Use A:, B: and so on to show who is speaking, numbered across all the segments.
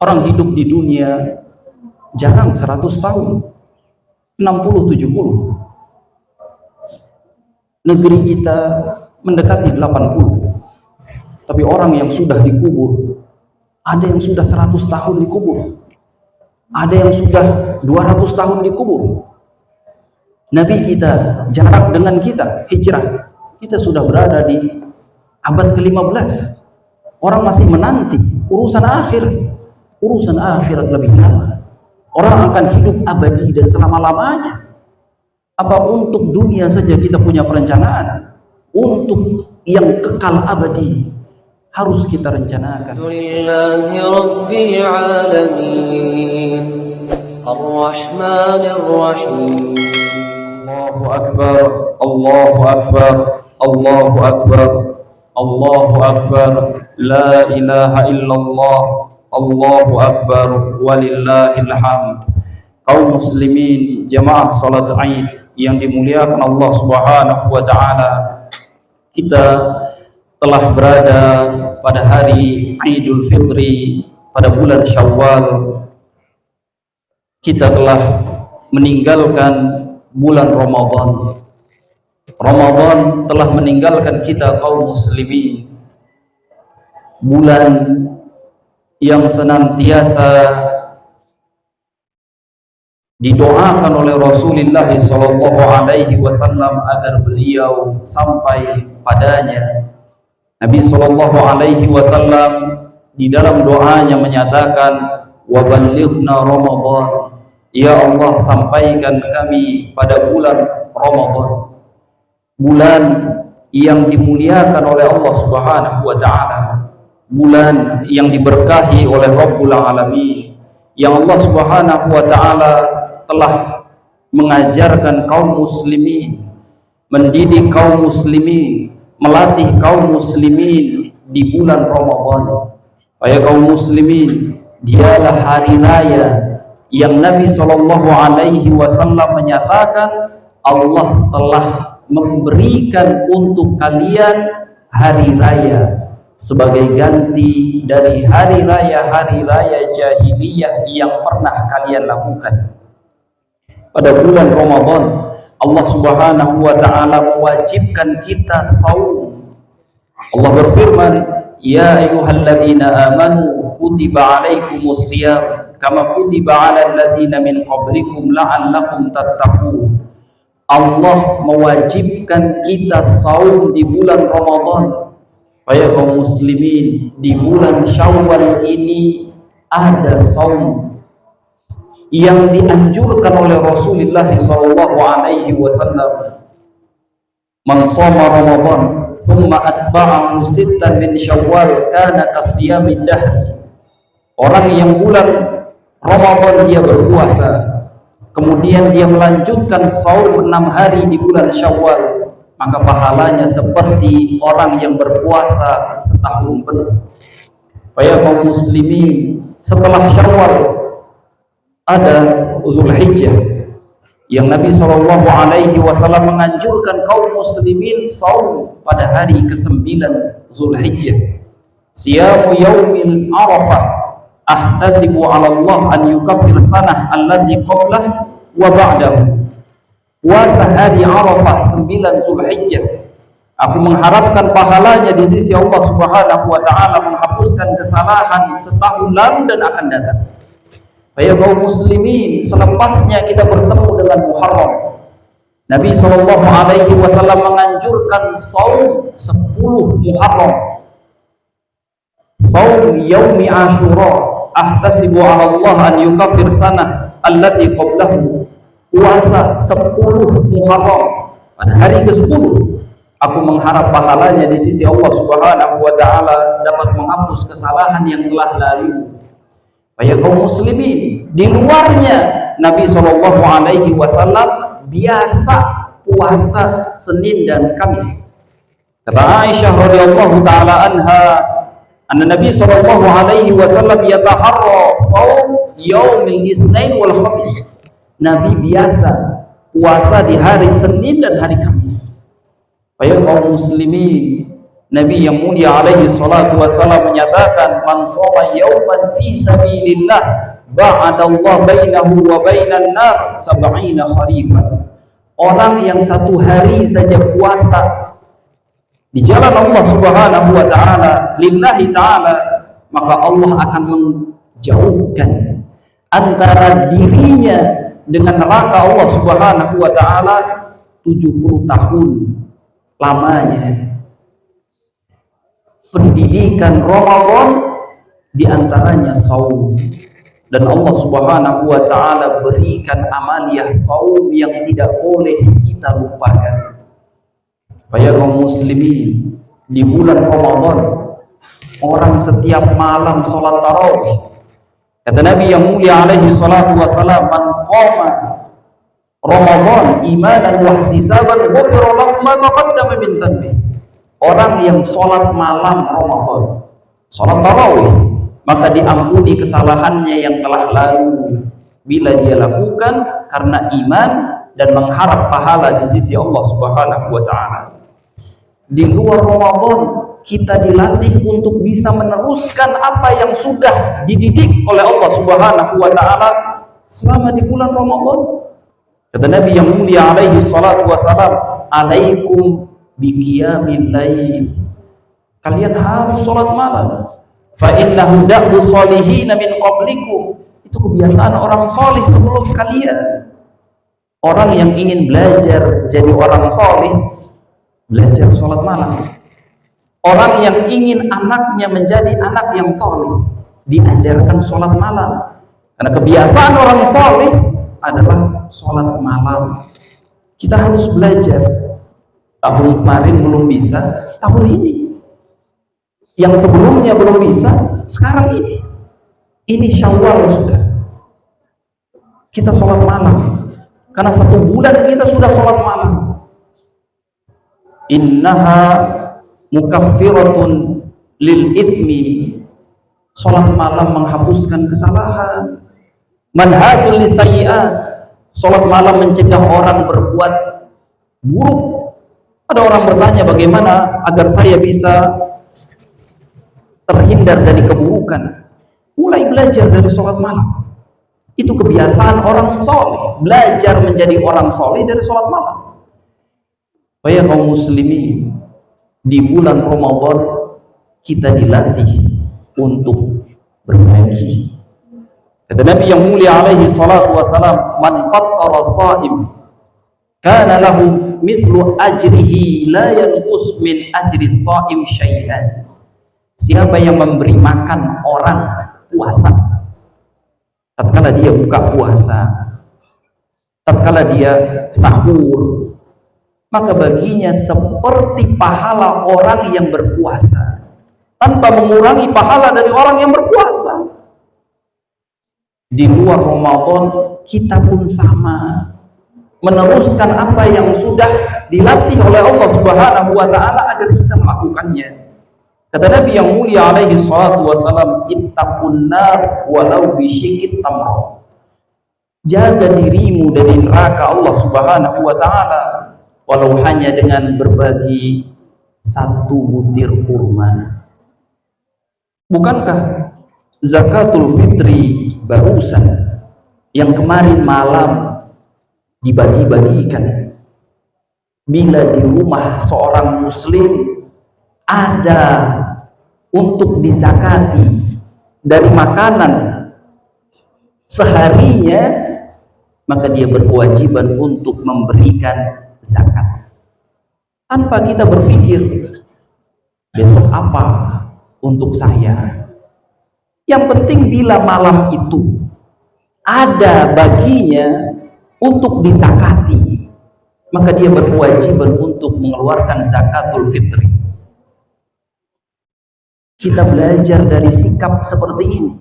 A: Orang hidup di dunia jarang 100 tahun, 60-70. Negeri kita mendekati 80. Tapi orang yang sudah dikubur, ada yang sudah 100 tahun dikubur, ada yang sudah 200 tahun dikubur. Nabi kita jarak dengan kita hijrah, kita sudah berada di abad ke-15. Orang masih menanti urusan akhirat lebih lama. Orang akan hidup abadi dan selama-lamanya. Apa untuk dunia saja kita punya perencanaan? Untuk yang kekal abadi harus kita rencanakan.
B: Alhamdulillahi Rabbil Alamin Ar-Rahmanir Rahim.
A: Allahu Akbar, Allahu Akbar, Allahu Akbar, Allahu Akbar, La ilaha illallah, Allahu Akbar, walillahil hamd. Kaum muslimin jamaah salat Id yang dimuliakan Allah Subhanahu wa taala, kita telah berada pada hari Idul Fitri pada bulan Syawal. Kita telah meninggalkan bulan Ramadan. Ramadan telah meninggalkan kita kaum muslimin. Bulan yang senantiasa didoakan oleh Rasulullah SAW agar beliau sampai padanya. Nabi SAW di dalam doanya menyatakan, wa ballighna Ramadan, ya Allah sampaikan kami pada bulan Ramadan, bulan yang dimuliakan oleh Allah Subhanahu wa taala, bulan yang diberkahi oleh Rabbul Alamin, yang Allah Subhanahu wa taala telah mengajarkan kaum muslimin, mendidik kaum muslimin, melatih kaum muslimin di bulan Ramadan. Wahai kaum muslimin, dialah hari raya yang Nabi SAW menyatakan Allah telah memberikan untuk kalian hari raya sebagai ganti dari hari raya jahiliyah yang pernah kalian lakukan. Pada bulan Ramadan Allah Subhanahu wa taala mewajibkan kita saum. Allah berfirman, ya ayyuhalladzina amanu kutiba alaikumus shiyam kama kutiba alal ladzina min qablikum la'allakum tattaqun. Allah mewajibkan kita saum di bulan Ramadan. Baik kaum muslimin, di bulan Syawal ini ada saum yang dianjurkan oleh Rasulullah SAW. Man shoma Ramadan thumma atba'ahu sittan min Syawal kana kasiyamid dahr. Orang yang bulan Ramadan dia berpuasa, kemudian dia melanjutkan saum 6 hari di bulan Syawal, maka pahalanya seperti orang yang berpuasa setahun penuh. Baik kaum muslimin, setelah Syawal ada Zulhijjah yang Nabi SAW menganjurkan kaum muslimin saum pada hari ke-9 Zulhijjah. Siyamu yaumil Arafah ahtasibu 'ala Allah an yukaffir sanah allati qablah wa ba'dahu. Puasa hari Arafah 9 Zulhijjah, aku mengharapkan pahalanya di sisi Allah Subhanahu wa taala menghapuskan kesalahan setahun lalu dan akan datang. Baik kaum muslimin, selepasnya kita bertemu dengan Muharram, Nabi SAW menganjurkan saum 10 Muharram, saum yaumi Ashura ahtasibu 'ala Allah an yukaffir sanah allati qablahu. Puasa 10 Muharram pada hari ke-10, aku mengharap pahalanya di sisi Allah Subhanahu wa taala dapat menghapus kesalahan yang telah lalu. Baik kaum muslimin, di luarnya Nabi SAW biasa puasa Senin dan Kamis. Kata Aisyah radhiyallahu taala anha, anna Nabi SAW yataharra shaum yaumil Itsnain wal Khamis. Nabi biasa puasa di hari Senin dan hari Kamis. Baik kaum muslimin, Nabi yang mulia alaihi salatu wasallam menyatakan, man shoma yauman fi sabilillah ba'adallahu bainahu wa bainan nar 70 kharifan. Orang yang satu hari saja puasa di jalan Allah Subhanahu wa taala, lillahi taala, maka Allah akan menjauhkan antara dirinya dengan neraka Allah Subhanahu wa taala 70 tahun lamanya. Pendidikan Ramadan diantaranya saum, dan Allah Subhanahu wa taala berikan amaliyah saum yang tidak boleh kita lupakan. Supaya kaum muslimin, di bulan Ramadan orang setiap malam sholat tarawih. Kata Nabi yang mulia alaihi salatu wasalam, man qama Ramadan imanan wa ihtisaban ghufira lahu ma taqaddama min dhanbi. Orang yang sholat malam Ramadan, sholat tarawih, maka diampuni kesalahannya yang telah lalu bila dia lakukan karena iman dan mengharap pahala di sisi Allah Subhanahu wa taala. Di luar Ramadan kita dilatih untuk bisa meneruskan apa yang sudah dididik oleh Allah Subhanahu wa taala selama di bulan Ramadan. Kata Nabi yang mulia alaihi salatu wasalam, alaikum biqiyamil lail. Kalian harus salat malam. Fa innahu da'bu sholihin min qablikum. Itu kebiasaan orang saleh sebelum kalian. Orang yang ingin belajar jadi orang saleh, belajar salat malam. Orang yang ingin anaknya menjadi anak yang saleh, diajarkan salat malam. Karena kebiasaan orang saleh adalah salat malam. Kita harus belajar. Tahun kemarin belum bisa, tahun ini. Yang sebelumnya belum bisa, sekarang ini. Ini Syawal sudah. Kita sholat malam. Karena 1 bulan kita sudah sholat malam. Innaha mukaffiratun lil ithmi. Sholat malam menghapuskan kesalahan. Manhajul lisayyi'at. Sholat malam mencegah orang berbuat buruk. Ada orang bertanya, bagaimana agar saya bisa terhindar dari keburukan? Mulai belajar dari sholat malam. Itu kebiasaan orang soleh, belajar menjadi orang soleh dari sholat malam. Supaya kaum muslimin, di bulan Ramadan kita dilatih untuk berbagi. Kata Nabi yang mulia alaihi salatu wasalam, man fattara sha'im kana lahu mithlu ajrihi la yanqus min ajri sha'im syai'an. Siapa yang memberi makan orang puasa, tatkala dia buka puasa, tatkala dia sahur, maka baginya seperti pahala orang yang berpuasa, tanpa mengurangi pahala dari orang yang berpuasa. Di luar Ramadan kita pun sama, meneruskan apa yang sudah dilatih oleh Allah Subhanahu wa taala agar kita melakukannya. Kata Nabi yang mulia alaihi salatu wasalam, ittaqun nar walau bisyikit tamr. Jaga dirimu dari neraka Allah Subhanahu wa taala walau hanya dengan berbagi 1 butir kurma. Bukankah zakatul fitri barusan yang kemarin malam dibagi-bagikan? Bila di rumah seorang muslim ada untuk dizakati dari makanan seharinya, maka dia berkewajiban untuk memberikan zakat. Tanpa kita berpikir besok apa untuk saya. Yang penting bila malam itu ada baginya untuk dizakati, maka dia berkewajiban untuk mengeluarkan zakatul fitri. Kita belajar dari sikap seperti ini,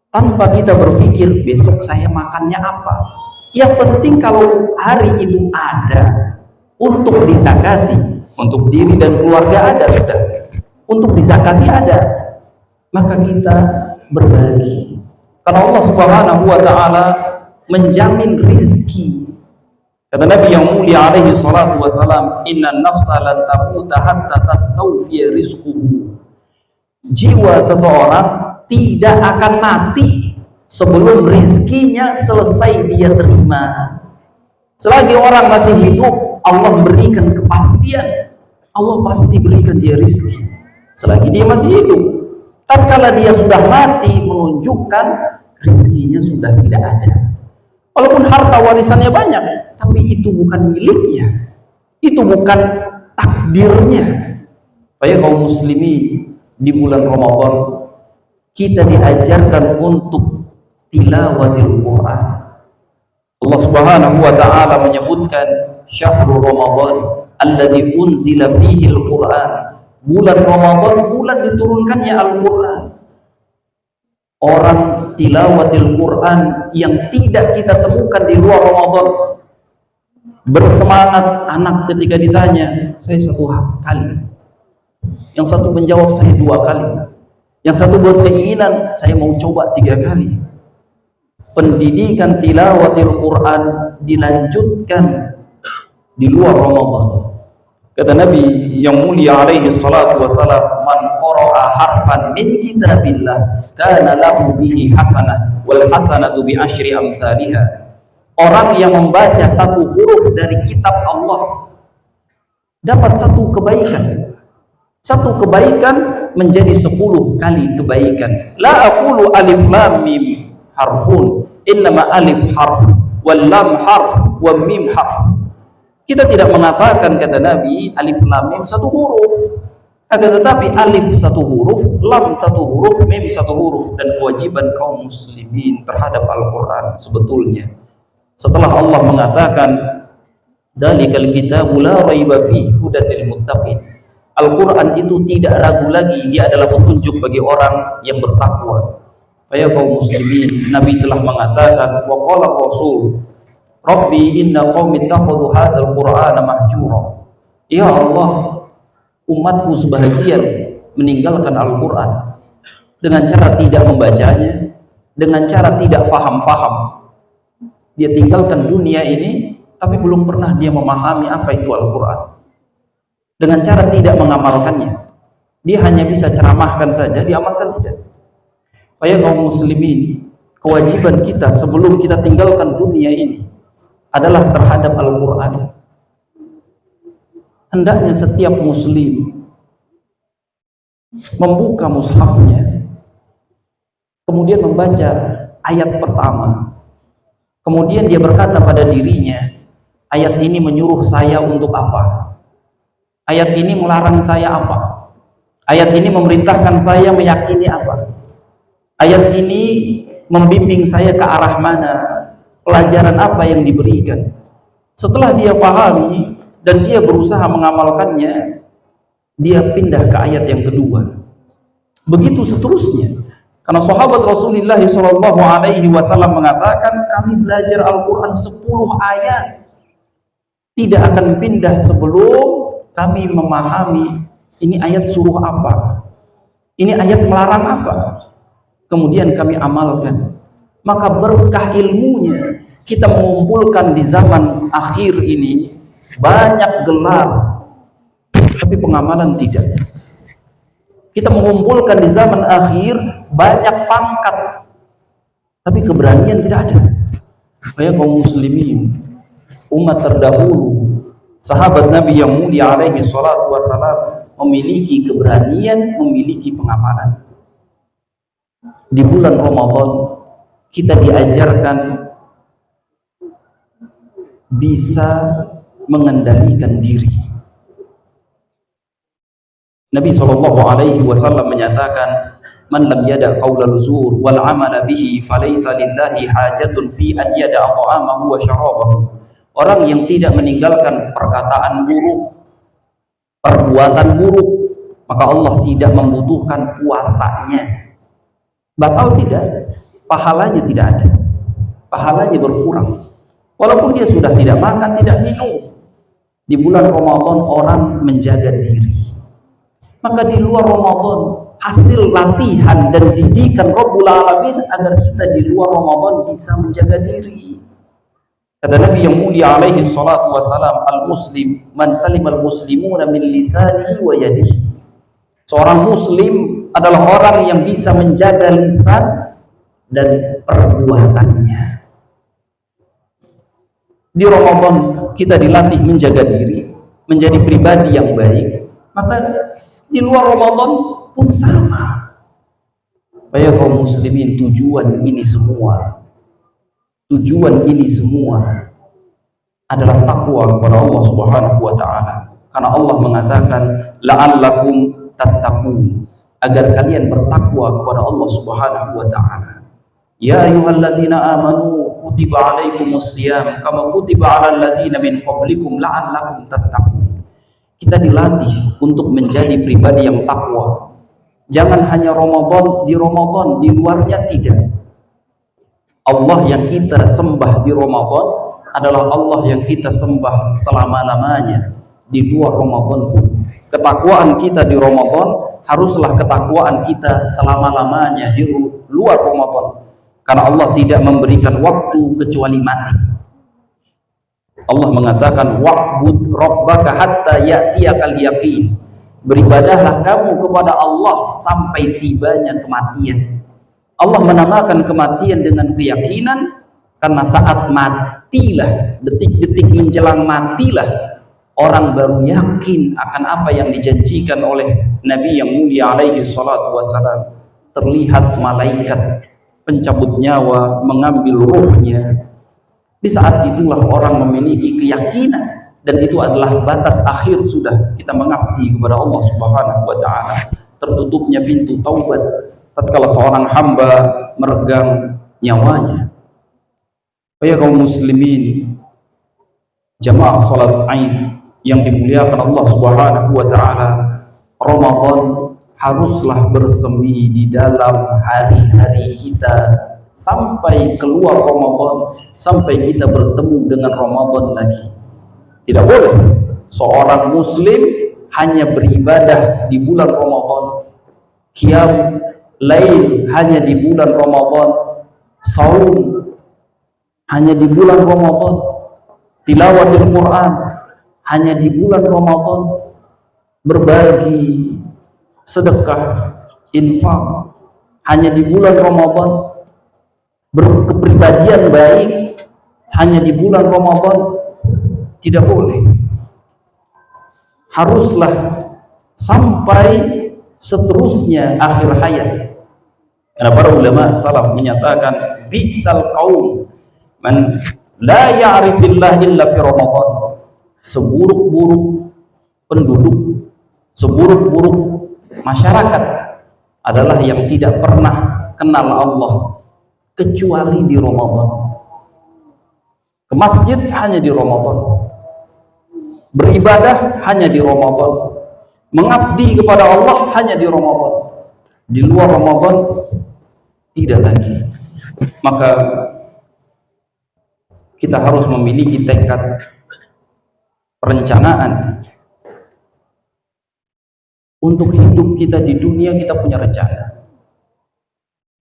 A: tanpa kita berpikir besok saya makannya apa. Yang penting kalau hari itu ada untuk dizakati, untuk diri dan keluarga ada sudah, untuk dizakati ada, maka kita berbagi. Karena Allah Subhanahu wa taala menjamin rizki Kata Nabi yang mulia alaihi salatu wasalam, inna nafsa lan tamuta hatta tastawfiya rizquhu. Jiwa seseorang tidak akan mati sebelum rizkinya selesai dia terima. Selagi orang masih hidup, Allah berikan kepastian, Allah pasti berikan dia rizki selagi dia masih hidup. Tatkala dia sudah mati, menunjukkan rizkinya sudah tidak ada. Walaupun harta warisannya banyak, tapi itu bukan miliknya, itu bukan takdirnya. Baik kaum muslimin, di bulan Ramadan kita diajarkan untuk tilawatil Quran. Allah Subhanahu wa taala menyebutkan syahrul Ramadan alladzi unzila fihi al-Quran. Bulan Ramadan, bulan diturunkannya Al-Quran. Orang tilawatil Quran yang tidak kita temukan di luar Ramadan. Bersemangat anak ketika ditanya, saya 1 kali. Yang satu menjawab, saya 2 kali. Yang satu buat keinginan, saya mau coba 3 kali. Pendidikan tilawatil Quran dilanjutkan di luar Ramadan. Kata Nabi yang mulia alaihi salatu wasalam, man qara'a harfan min kitabillah kana lahu bihi hasanah wal hasanatu bi asyri amsalihha. Orang yang membaca 1 huruf dari kitab Allah dapat 1 kebaikan. 1 kebaikan menjadi 10 kali kebaikan. La aqulu alif lam mim harfun, innama alif harf wal lam harf wa mim harf. Kita tidak mengatakan, kata Nabi, alif lam mim 1 huruf, akan tetapi alif 1 huruf, lam 1 huruf, mim 1 huruf. Dan kewajiban kaum muslimin terhadap Al-Quran sebetulnya, setelah Allah mengatakan dalikal kitabu la raiba fihi hudan lil muttaqin, Al-Quran itu tidak ragu lagi, dia adalah petunjuk bagi orang yang bertakwa. Ya kaum muslimin, Nabi telah mengatakan, wa qala Rasul Rabbi inna qaumi ittakhadhu hadzal Qur'ana mahjura. Ya Allah, umatku sebahagian meninggalkan Al-Quran dengan cara tidak membacanya, dengan cara tidak faham-faham. Dia tinggalkan dunia ini, tapi belum pernah dia memahami apa itu Al-Quran. Dengan cara tidak mengamalkannya, dia hanya bisa ceramahkan saja, diamalkan tidak. Ya kaum muslimin, kewajiban kita sebelum kita tinggalkan dunia ini adalah terhadap Al-Quran. Hendaknya setiap muslim membuka mushafnya, kemudian membaca ayat pertama, kemudian dia berkata pada dirinya, ayat ini menyuruh saya untuk apa? Ayat ini melarang saya apa? Ayat ini memerintahkan saya meyakini apa? Ayat ini membimbing saya ke arah mana? Pelajaran apa yang diberikan? Setelah dia pahami dan dia berusaha mengamalkannya, dia pindah ke ayat yang kedua. Begitu seterusnya. Karena sahabat Rasulullah SAW mengatakan, kami belajar Al-Quran 10 ayat, tidak akan pindah sebelum kami memahami ini ayat suruh apa, ini ayat melarang apa, kemudian kami amalkan. Maka berkah ilmunya kita mengumpulkan di zaman akhir ini banyak gelar, tapi pengamalan tidak. Kita mengumpulkan di zaman akhir banyak pangkat, tapi keberanian tidak ada. Supaya kaum muslimin, umat terdahulu, sahabat Nabi yang mulia alaihi salatu wasalam, memiliki keberanian, memiliki pengamalan. Di bulan Ramadan kita diajarkan bisa mengendalikan diri. Nabi SAW menyatakan, man lam yada' qaulal zur wal 'amala bihi falaysa lillahi hajatun fi an yada'a ta'amahu wa syarabahu. Orang yang tidak meninggalkan perkataan buruk, perbuatan buruk, maka Allah tidak membutuhkan puasanya. Batal tidak, pahalanya tidak ada, pahalanya berkurang. Walaupun dia sudah tidak makan, tidak minum. Di bulan Ramadan orang menjaga diri. Maka di luar Ramadan, hasil latihan dan didikan Rabbul Alamin agar kita di luar Ramadan bisa menjaga diri. Kata Nabi yang mulia alaihi salatu wassalam, al-muslim man salimal muslimuna min lisanihi wa yadihi. Seorang muslim adalah orang yang bisa menjaga lisan dan perbuatannya. Di Ramadan kita dilatih menjaga diri, menjadi pribadi yang baik. Maka di luar Ramadan pun sama. Baik kaum muslimin, tujuan ini semua adalah takwa kepada Allah Subhanahu wa taala. Karena Allah mengatakan la'allakum tattaqun, agar kalian bertakwa kepada Allah Subhanahu wa taala. Ya ayyuhalladzina amanu kutiba alaikumus shiyam kama kutiba alal ladzina min qablikum la'allakum tattaqun. Kita dilatih untuk menjadi pribadi yang takwa. Jangan hanya Ramadan, di luarnya tidak. Allah yang kita sembah di Ramadan adalah Allah yang kita sembah selama-lamanya di luar Ramadan pun. Ketakwaan kita di Ramadan haruslah ketakwaan kita selama-lamanya di luar Ramadan. Karena Allah tidak memberikan waktu kecuali mati. Allah mengatakan wa'bud rabbaka hatta ya'tiyakal yaqin. Beribadahlah kamu kepada Allah sampai tibanya kematian. Allah menamakan kematian dengan keyakinan karena saat matilah, detik-detik menjelang matilah, orang baru yakin akan apa yang dijanjikan oleh Nabi yang mulia alaihi salatu wassalam. Terlihat malaikat pencabut nyawa mengambil ruhnya. Di saat itulah orang memiliki keyakinan, dan itu adalah batas akhir sudah kita mengabdi kepada Allah Subhanahu wa taala. Tertutupnya pintu taubat tatkala seorang hamba meregang nyawanya. Ya kaum muslimin, jamaah salat Aid yang dimuliakan Allah Subhanahu wa taala, Ramadan haruslah bersemi di dalam hari-hari kita sampai keluar Ramadan, sampai kita bertemu dengan Ramadan lagi. Tidak boleh seorang muslim hanya beribadah di bulan Ramadan, qiyam lail hanya di bulan Ramadan, saum hanya di bulan Ramadan, tilawatul Quran hanya di bulan Ramadan, berbagi sedekah, infak hanya di bulan Ramadan, berkepribadian baik hanya di bulan Ramadan. Tidak boleh. Haruslah sampai seterusnya akhir hayat. Karena para ulama salaf menyatakan bi'sal qaum man la ya'rifillah illa fi Ramadan. Seburuk-buruk penduduk, seburuk-buruk masyarakat adalah yang tidak pernah kenal Allah kecuali di Ramadan. Ke masjid hanya di Ramadan, beribadah hanya di Ramadan, mengabdi kepada Allah hanya di Ramadan. Di luar Ramadan tidak lagi. Maka kita harus memiliki tekad, perencanaan untuk hidup kita di dunia. Kita punya rencana.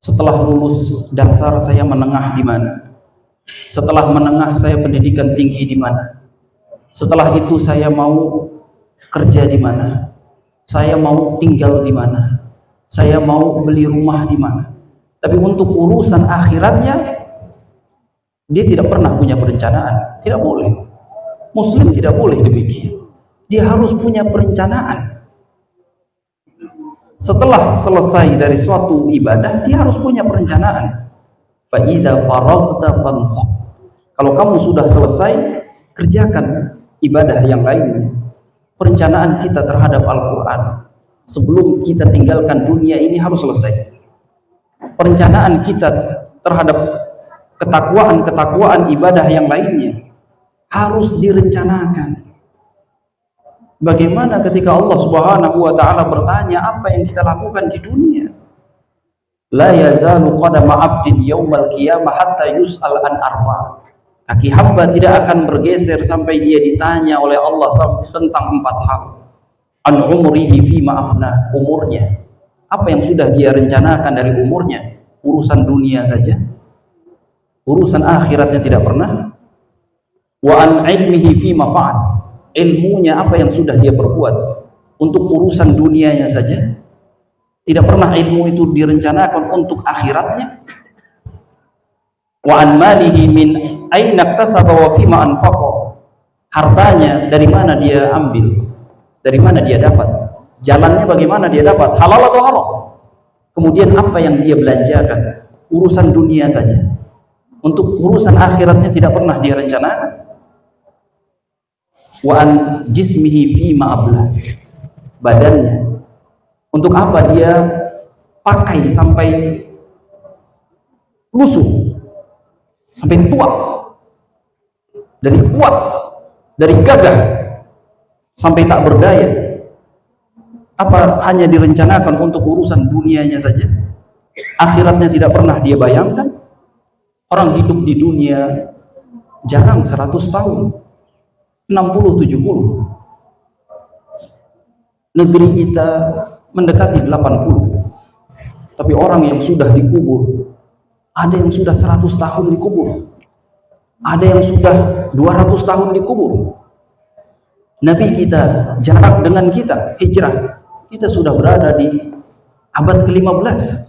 A: Setelah lulus dasar saya menengah di mana? Setelah menengah saya pendidikan tinggi di mana? Setelah itu saya mau kerja di mana? Saya mau tinggal di mana? Saya mau beli rumah di mana? Tapi untuk urusan akhiratnya dia tidak pernah punya perencanaan. Tidak boleh. Muslim tidak boleh demikian. Dia harus punya perencanaan. Setelah selesai dari suatu ibadah, dia harus punya perencanaan. Fa idza faraghta fansab. Kalau kamu sudah selesai, kerjakan ibadah yang lainnya. Perencanaan kita terhadap Al-Quran sebelum kita tinggalkan dunia ini harus selesai. Perencanaan kita terhadap ketakwaan ibadah yang lainnya harus direncanakan. Bagaimana ketika Allah Subhanahu wa taala bertanya apa yang kita lakukan di dunia? La yazalu qadama 'abdin yaumal qiyamah hatta yus'al an arba'. Kaki hamba tidak akan bergeser sampai dia ditanya oleh Allah tentang 4 hal. An umrihi fi ma'afna, umurnya. Apa yang sudah dia rencanakan dari umurnya? Urusan dunia saja. Urusan akhiratnya tidak pernah wa an ilmihi fima fa'al, ilmunya apa yang sudah dia perbuat untuk urusan dunianya saja, tidak pernah ilmu itu direncanakan untuk akhiratnya. Wa an malihi min aina iktasaba wa fima anfaqa, hartanya dari mana dia ambil, dari mana dia dapat, jalannya bagaimana dia dapat, halal atau haram. Kemudian apa yang dia belanjakan, urusan dunia saja, untuk urusan akhiratnya tidak pernah dia rencanakan. Wa an jismihi fima ablah, badannya untuk apa dia pakai sampai lusuh, sampai tua, dari kuat, dari gagah sampai tak berdaya. Apa hanya direncanakan untuk urusan dunianya saja, akhiratnya tidak pernah dia bayangkan. Orang hidup di dunia jarang 100 tahun, 60-70. Negeri kita mendekati 80. Tapi orang yang sudah dikubur, ada yang sudah 100 tahun dikubur, ada yang sudah 200 tahun dikubur. Nabi kita jarak dengan kita hijrah, kita sudah berada di abad ke-15.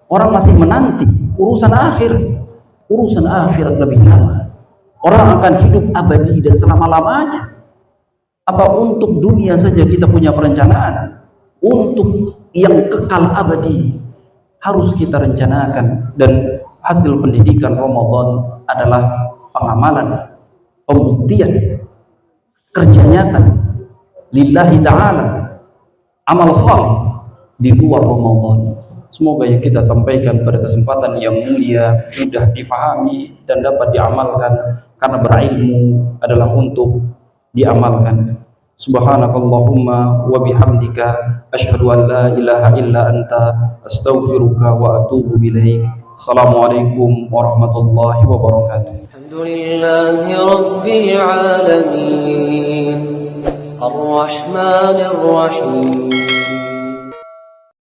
A: Orang masih menanti urusan akhirat. Urusan akhirat lebih lama. Orang akan hidup abadi dan selama-lamanya. Apa untuk dunia saja kita punya perencanaan? Untuk yang kekal abadi harus kita rencanakan. Dan hasil pendidikan Ramadan adalah pengamalan, pembuktian, kerja nyata lillahi ta'ala, amal saleh di luar Ramadan. Semoga yang kita sampaikan pada kesempatan yang mulia mudah difahami dan dapat diamalkan, karena berilmu adalah untuk diamalkan. Subhanakallahumma wa bihamdika asyhadu an la ilaha illa anta astaghfiruka wa atubu ilaik. Assalamualaikum warahmatullahi wabarakatuh.
B: Alhamdulillahi rabbil alamin, ar-rahmanir rahim.